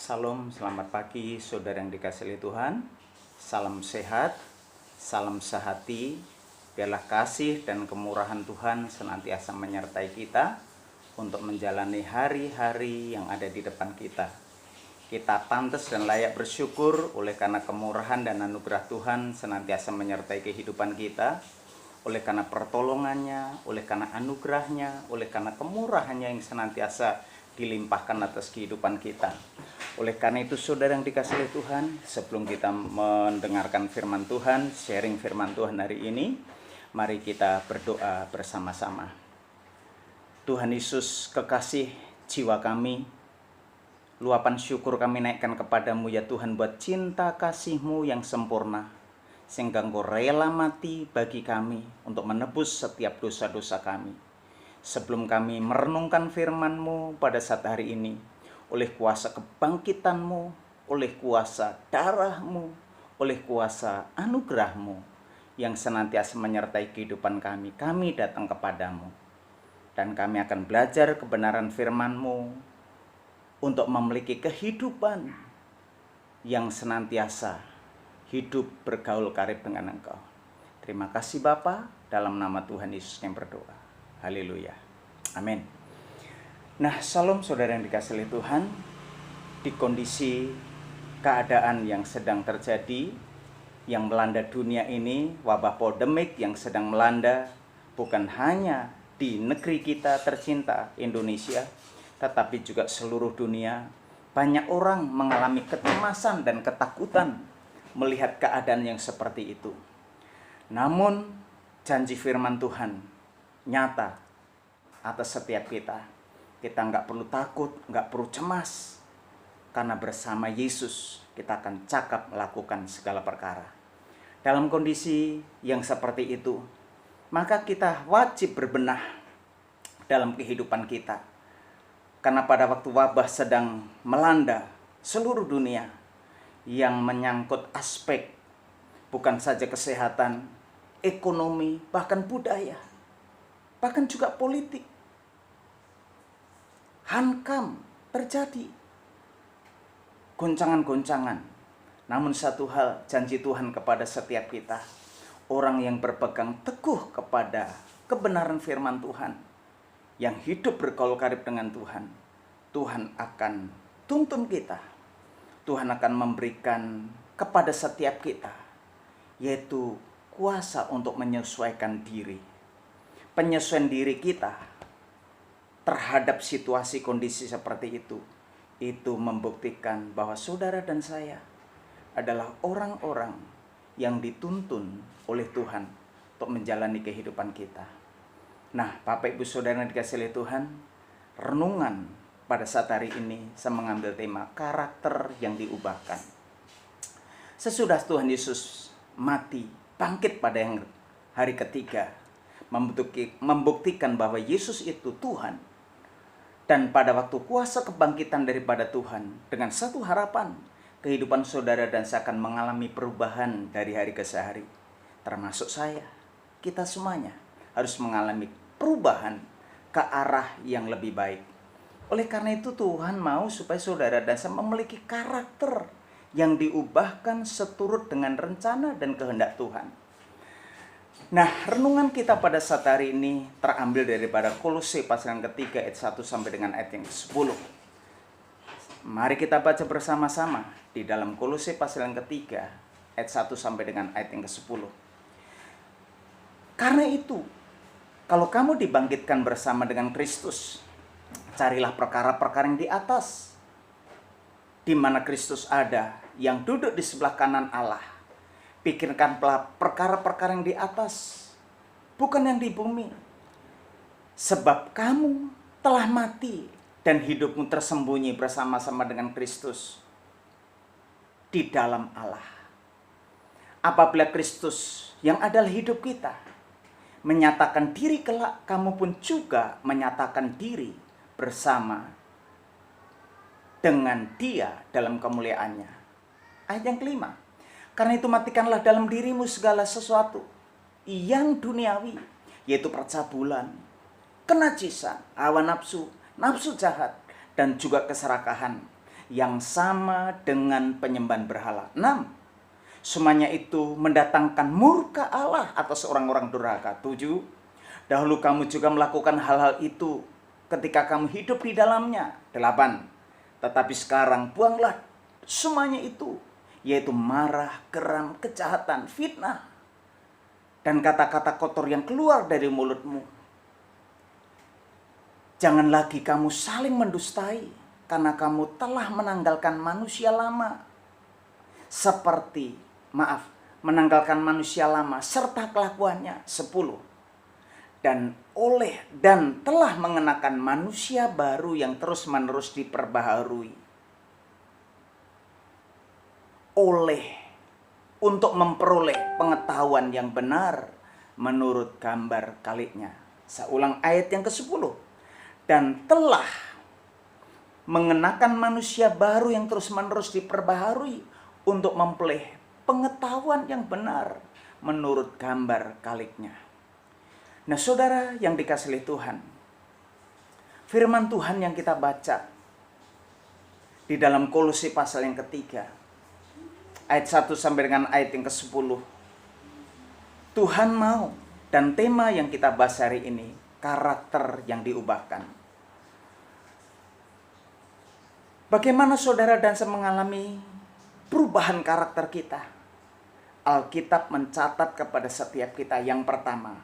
Salam, selamat pagi saudara yang dikasihi Tuhan. Salam sehat, salam sehati. Biarlah kasih dan kemurahan Tuhan senantiasa menyertai kita untuk menjalani hari-hari yang ada di depan kita. Kita pantas dan layak bersyukur oleh karena kemurahan dan anugerah Tuhan senantiasa menyertai kehidupan kita. Oleh karena pertolongannya, oleh karena anugerahnya, oleh karena kemurahannya yang senantiasa dilimpahkan atas kehidupan kita. Oleh karena itu saudara yang dikasihi Tuhan, sebelum kita mendengarkan firman Tuhan, sharing firman Tuhan hari ini, mari kita berdoa bersama-sama. Tuhan Yesus, kekasih jiwa kami, luapan syukur kami naikkan kepadamu ya Tuhan buat cinta kasih-Mu yang sempurna, sehingga Engkau rela mati bagi kami untuk menebus setiap dosa-dosa kami. Sebelum kami merenungkan firman-Mu pada saat hari ini, oleh kuasa kebangkitan-Mu, oleh kuasa darah-Mu, oleh kuasa anugerah-Mu yang senantiasa menyertai kehidupan kami, kami datang kepadamu. Dan kami akan belajar kebenaran firman-Mu untuk memiliki kehidupan yang senantiasa hidup bergaul karib dengan Engkau. Terima kasih Bapa, dalam nama Tuhan Yesus yang berdoa. Haleluya. Amin. Nah, salam saudara yang dikasihi Tuhan. Di kondisi keadaan yang sedang terjadi, yang melanda dunia ini, wabah pandemik yang sedang melanda, bukan hanya di negeri kita tercinta Indonesia, tetapi juga seluruh dunia. Banyak orang mengalami kecemasan dan ketakutan melihat keadaan yang seperti itu. Namun janji firman Tuhan nyata atas setiap kita. Kita nggak perlu takut, nggak perlu cemas, karena bersama Yesus kita akan cakap melakukan segala perkara. Dalam kondisi yang seperti itu, maka kita wajib berbenah dalam kehidupan kita. Karena pada waktu wabah sedang melanda seluruh dunia, yang menyangkut aspek bukan saja kesehatan, ekonomi, bahkan budaya, bahkan juga politik, hankam terjadi, goncangan-goncangan. Namun satu hal, janji Tuhan kepada setiap kita, orang yang berpegang teguh kepada kebenaran firman Tuhan, yang hidup bergaul karib dengan Tuhan, Tuhan akan tuntun kita. Tuhan akan memberikan kepada setiap kita, yaitu kuasa untuk menyesuaikan diri. Penyesuaian diri kita terhadap situasi kondisi seperti itu membuktikan bahwa saudara dan saya adalah orang-orang yang dituntun oleh Tuhan untuk menjalani kehidupan kita. Nah, Bapak Ibu Saudara yang dikasihi Tuhan, renungan pada saat hari ini saya mengambil tema karakter yang diubahkan. Sesudah Tuhan Yesus mati, bangkit pada yang hari ketiga, membuktikan bahwa Yesus itu Tuhan. Dan pada waktu kuasa kebangkitan daripada Tuhan, dengan satu harapan, kehidupan saudara dan saya akan mengalami perubahan dari hari ke hari. Termasuk saya, kita semuanya harus mengalami perubahan ke arah yang lebih baik. Oleh karena itu Tuhan mau supaya saudara dan saya memiliki karakter yang diubahkan seturut dengan rencana dan kehendak Tuhan. Nah, renungan kita pada saat hari ini terambil daripada Kolose pasal yang ketiga ayat 1 sampai dengan ayat yang ke-10. Mari kita baca bersama-sama di dalam Kolose pasal yang ketiga ayat 1 sampai dengan ayat yang ke-10. Karena itu, kalau kamu dibangkitkan bersama dengan Kristus, carilah perkara-perkara yang di atas, di mana Kristus ada, yang duduk di sebelah kanan Allah. Pikirkanlah perkara-perkara yang di atas, bukan yang di bumi. Sebab kamu telah mati dan hidupmu tersembunyi bersama-sama dengan Kristus di dalam Allah. Apabila Kristus yang adalah hidup kita menyatakan diri kelak, kamu pun juga menyatakan diri bersama dengan Dia dalam kemuliaannya. Ayat yang kelima, karena itu matikanlah dalam dirimu segala sesuatu yang duniawi, yaitu percabulan, kenajisan, hawa nafsu, nafsu jahat, dan juga keserakahan, yang sama dengan penyembahan berhala. 6. Semuanya itu mendatangkan murka Allah atas orang-orang durhaka. 7. Dahulu kamu juga melakukan hal-hal itu ketika kamu hidup di dalamnya. 8. Tetapi sekarang buanglah semuanya itu, yaitu marah, geram, kejahatan, fitnah, dan kata-kata kotor yang keluar dari mulutmu. Jangan lagi kamu saling mendustai, karena kamu telah menanggalkan manusia lama menanggalkan manusia lama serta kelakuannya. 10. Dan telah mengenakan manusia baru yang terus-menerus diperbaharui untuk memperoleh pengetahuan yang benar menurut gambar kaliknya. Saya ulang ayat yang ke-10. Dan telah mengenakan manusia baru yang terus-menerus diperbaharui untuk memperoleh pengetahuan yang benar menurut gambar kaliknya. Nah, saudara yang dikasihi Tuhan, firman Tuhan yang kita baca di dalam Kolose pasal yang ketiga, ayat 1 sampai dengan ayat yang ke-10. Tuhan mau, dan tema yang kita bahas hari ini, karakter yang diubahkan. Bagaimana saudara dan saya mengalami perubahan karakter kita? Alkitab mencatat kepada setiap kita, yang pertama,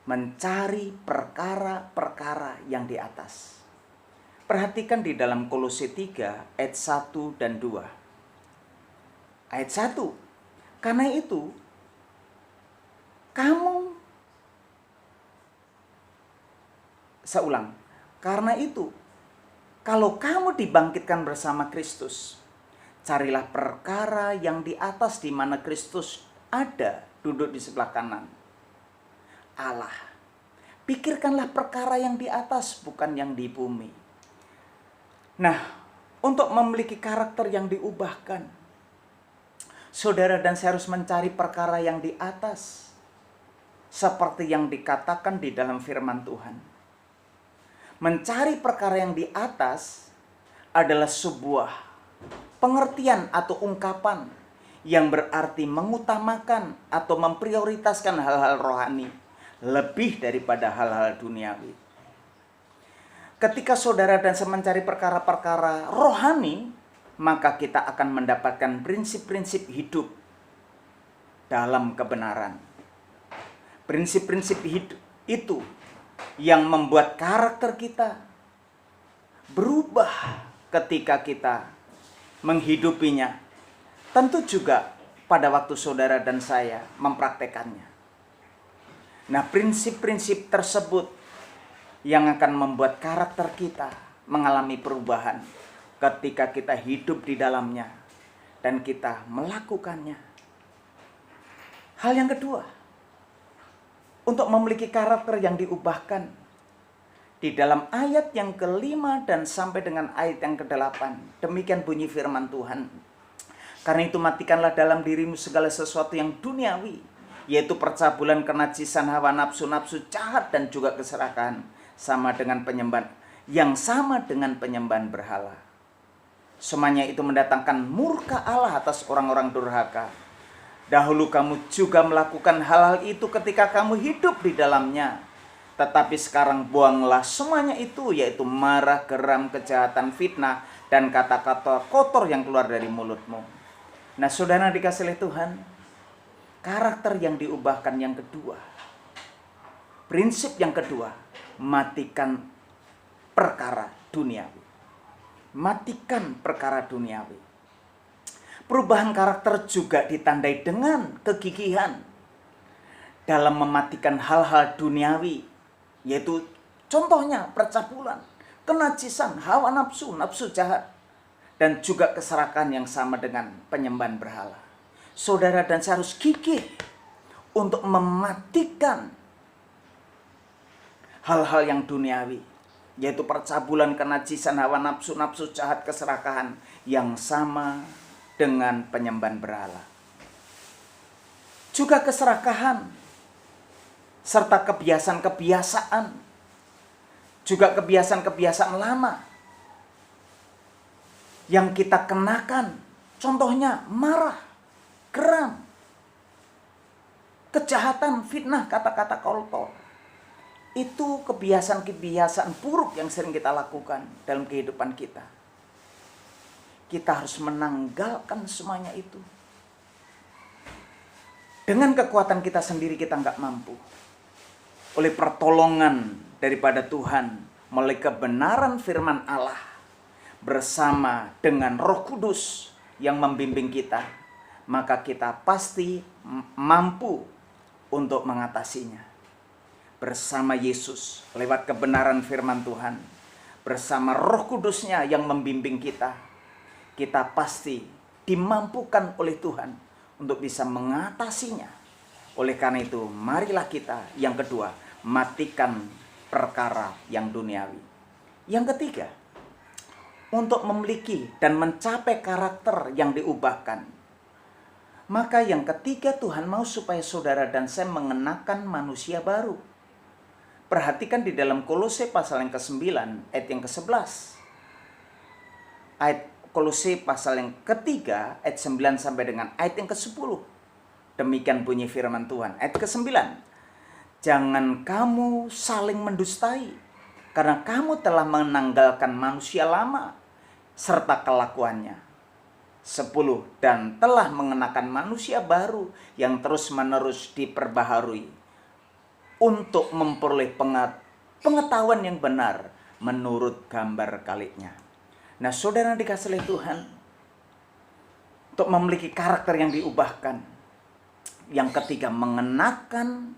mencari perkara-perkara yang di atas. Perhatikan di dalam Kolose 3 ayat 1 dan 2. Ayat 1. Karena itu, karena itu, kalau kamu dibangkitkan bersama Kristus, carilah perkara yang di atas di mana Kristus ada, duduk di sebelah kanan Allah. Pikirkanlah perkara yang di atas, bukan yang di bumi. Nah, untuk memiliki karakter yang diubahkan, saudara dan saya harus mencari perkara yang di atas, seperti yang dikatakan di dalam firman Tuhan. Mencari perkara yang di atas adalah sebuah pengertian atau ungkapan yang berarti mengutamakan atau memprioritaskan hal-hal rohani lebih daripada hal-hal duniawi. Ketika saudara dan saya mencari perkara-perkara rohani, maka kita akan mendapatkan prinsip-prinsip hidup dalam kebenaran. Prinsip-prinsip hidup itu yang membuat karakter kita berubah ketika kita menghidupinya. Tentu juga pada waktu saudara dan saya mempraktekannya. Nah, prinsip-prinsip tersebut yang akan membuat karakter kita mengalami perubahan ketika kita hidup di dalamnya dan kita melakukannya. Hal yang kedua, untuk memiliki karakter yang diubahkan, di dalam ayat yang ke-5 dan sampai dengan ayat yang ke-8, demikian bunyi firman Tuhan. Karena itu matikanlah dalam dirimu segala sesuatu yang duniawi, yaitu percabulan, kenajisan, hawa nafsu, nafsu jahat, dan juga keserakahan, sama dengan penyembahan berhala. Semuanya itu mendatangkan murka Allah atas orang-orang durhaka. Dahulu kamu juga melakukan hal-hal itu ketika kamu hidup di dalamnya. Tetapi sekarang buanglah semuanya itu, yaitu marah, geram, kejahatan, fitnah, dan kata-kata kotor yang keluar dari mulutmu. Nah, saudara dikasihi Tuhan, karakter yang diubahkan yang kedua, prinsip yang kedua, matikan perkara duniawi. Matikan perkara duniawi. Perubahan karakter juga ditandai dengan kegigihan dalam mematikan hal-hal duniawi, yaitu contohnya percabulan, kenajisan, hawa nafsu, nafsu jahat, dan juga keserakahan yang sama dengan penyembahan berhala. Saudara dan saya harus gigih untuk mematikan hal-hal yang duniawi, yaitu percabulan, kenajisan, hawa nafsu, nafsu jahat, keserakahan yang sama dengan penyembahan berhala. Juga keserakahan serta kebiasaan-kebiasaan, juga kebiasaan-kebiasaan lama yang kita kenakan. Contohnya marah, geram, kejahatan, fitnah, kata-kata kotor. Itu kebiasaan-kebiasaan buruk yang sering kita lakukan dalam kehidupan kita. Kita harus menanggalkan semuanya itu. Dengan kekuatan kita sendiri kita nggak mampu. Oleh pertolongan daripada Tuhan, melalui kebenaran firman Allah, bersama dengan Roh Kudus yang membimbing kita, maka kita pasti mampu untuk mengatasinya. Bersama Yesus, lewat kebenaran firman Tuhan, bersama Roh Kudusnya yang membimbing kita, kita pasti dimampukan oleh Tuhan untuk bisa mengatasinya. Oleh karena itu, marilah kita, yang kedua, matikan perkara yang duniawi. Yang ketiga, untuk memiliki dan mencapai karakter yang diubahkan, maka yang ketiga, Tuhan mau supaya saudara dan saya mengenakan manusia baru. Perhatikan di dalam Kolose pasal yang ke-9 ayat yang ke-11. Ayat Kolose pasal yang ketiga ayat 9 sampai dengan ayat yang ke-10. Demikian bunyi firman Tuhan. Ayat ke-9. Jangan kamu saling mendustai, karena kamu telah menanggalkan manusia lama serta kelakuannya. 10. Dan telah mengenakan manusia baru yang terus-menerus diperbaharui untuk memperoleh pengetahuan yang benar menurut gambar kaliknya. Nah, saudara dikasih oleh Tuhan, untuk memiliki karakter yang diubahkan. Yang ketiga, mengenakan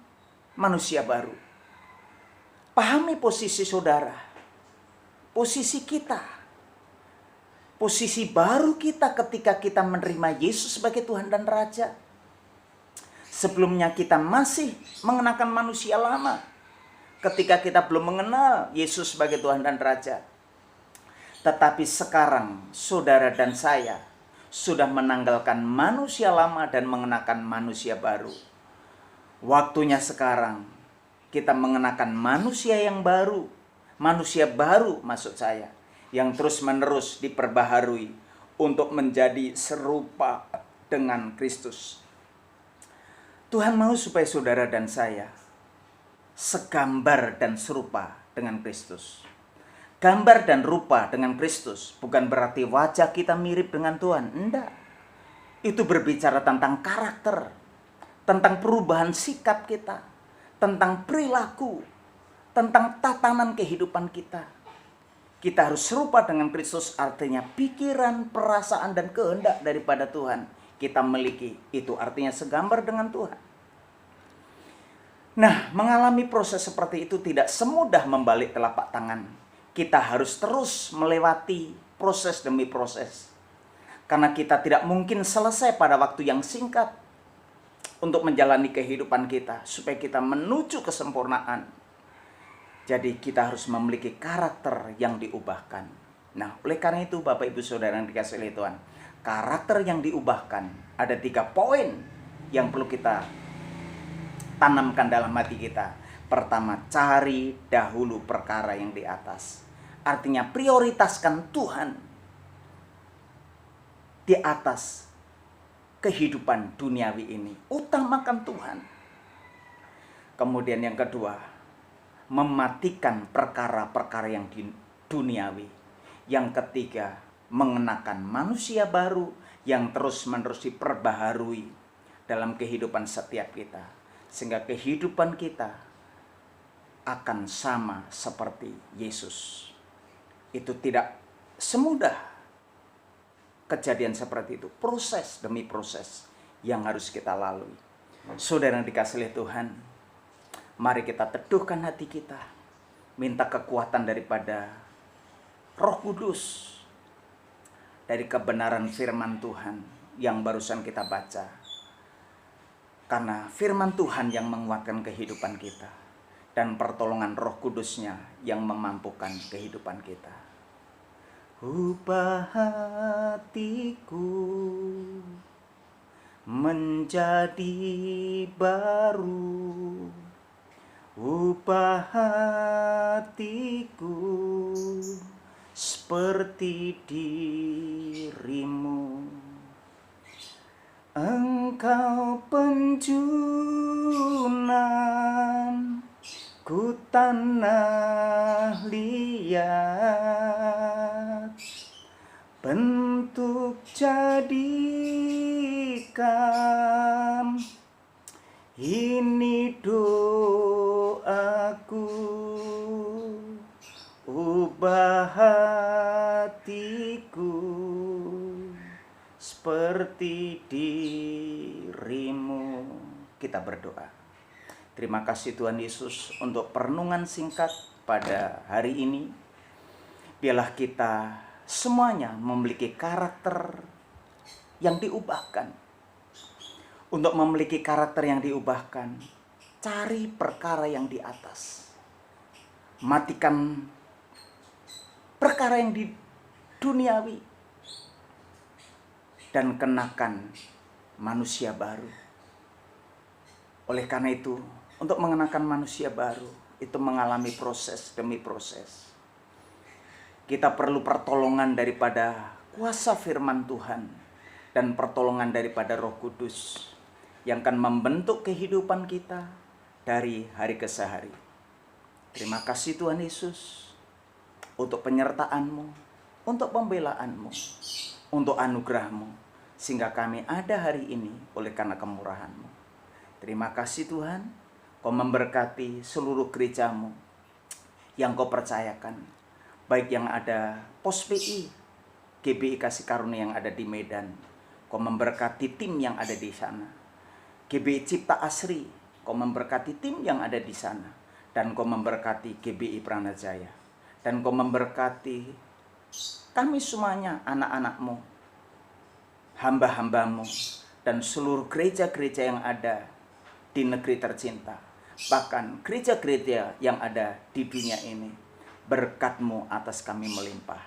manusia baru. Pahami posisi saudara, posisi kita, posisi baru kita ketika kita menerima Yesus sebagai Tuhan dan Raja. Sebelumnya kita masih mengenakan manusia lama ketika kita belum mengenal Yesus sebagai Tuhan dan Raja. Tetapi sekarang saudara dan saya sudah menanggalkan manusia lama dan mengenakan manusia baru. Waktunya sekarang kita mengenakan manusia yang baru. Manusia baru maksud saya, yang terus-menerus diperbaharui untuk menjadi serupa dengan Kristus. Tuhan mau supaya saudara dan saya segambar dan serupa dengan Kristus. Gambar dan rupa dengan Kristus bukan berarti wajah kita mirip dengan Tuhan. Enggak. Itu berbicara tentang karakter, tentang perubahan sikap kita, tentang perilaku, tentang tatanan kehidupan kita. Kita harus serupa dengan Kristus, artinya pikiran, perasaan, dan kehendak daripada Tuhan kita miliki. Itu artinya segambar dengan Tuhan. Nah, mengalami proses seperti itu tidak semudah membalik telapak tangan. Kita harus terus melewati proses demi proses. Karena kita tidak mungkin selesai pada waktu yang singkat untuk menjalani kehidupan kita, supaya kita menuju kesempurnaan. Jadi kita harus memiliki karakter yang diubahkan. Nah, oleh karena itu Bapak Ibu Saudara yang dikasihi oleh Tuhan, karakter yang diubahkan, ada 3 poin yang perlu kita tanamkan dalam hati kita. Pertama, cari dahulu perkara yang di atas. Artinya prioritaskan Tuhan di atas kehidupan duniawi ini. Utamakan Tuhan. Kemudian yang kedua, mematikan perkara-perkara yang duniawi. Yang ketiga, mengenakan manusia baru yang terus-menerus diperbaharui dalam kehidupan setiap kita. Sehingga kehidupan kita akan sama seperti Yesus. Itu tidak semudah kejadian seperti itu. Proses demi proses yang harus kita lalui. Saudara yang dikasihi oleh Tuhan, mari kita teduhkan hati kita. Minta kekuatan daripada Roh Kudus, dari kebenaran firman Tuhan yang barusan kita baca. Karena firman Tuhan yang menguatkan kehidupan kita, dan pertolongan Roh Kudusnya yang memampukan kehidupan kita. Ubah hatiku menjadi baru, ubah hatiku seperti dirimu. Engkau penjunan ku tanah liat, bentuk jadikan ini doaku, ubah hatiku seperti dirimu. Kita berdoa. Terima kasih Tuhan Yesus untuk perenungan singkat pada hari ini. Biarlah kita semuanya memiliki karakter yang diubahkan. Untuk memiliki karakter yang diubahkan, cari perkara yang di atas. Matikan perkara yang di duniawi dan kenakan manusia baru. Oleh karena itu, untuk mengenakan manusia baru, itu mengalami proses demi proses. Kita perlu pertolongan daripada kuasa firman Tuhan dan pertolongan daripada Roh Kudus yang akan membentuk kehidupan kita dari hari ke hari. Terima kasih Tuhan Yesus untuk penyertaan-Mu, untuk pembelaan-Mu, untuk anugerah-Mu, sehingga kami ada hari ini oleh karena kemurahan-Mu. Terima kasih Tuhan. Kau memberkati seluruh gereja-Mu yang Kau percayakan, baik yang ada pos PI, GBI Kasih Karunia yang ada di Medan. Kau memberkati tim yang ada di sana. GBI Cipta Asri, Kau memberkati tim yang ada di sana. Dan Kau memberkati GBI Pranajaya. Dan Kau memberkati kami semuanya, anak-anak-Mu, hamba-hamba-Mu, dan seluruh gereja-gereja yang ada di negeri tercinta. Bahkan gereja-gereja yang ada di dunia ini. Berkat-Mu atas kami melimpah.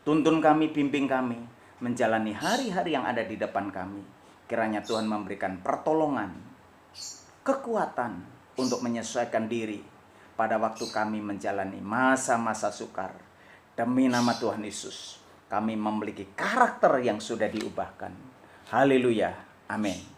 Tuntun kami, bimbing kami menjalani hari-hari yang ada di depan kami. Kiranya Tuhan memberikan pertolongan, kekuatan untuk menyesuaikan diri pada waktu kami menjalani masa-masa sukar. Demi nama Tuhan Yesus, kami memiliki karakter yang sudah diubahkan. Haleluya. Amin.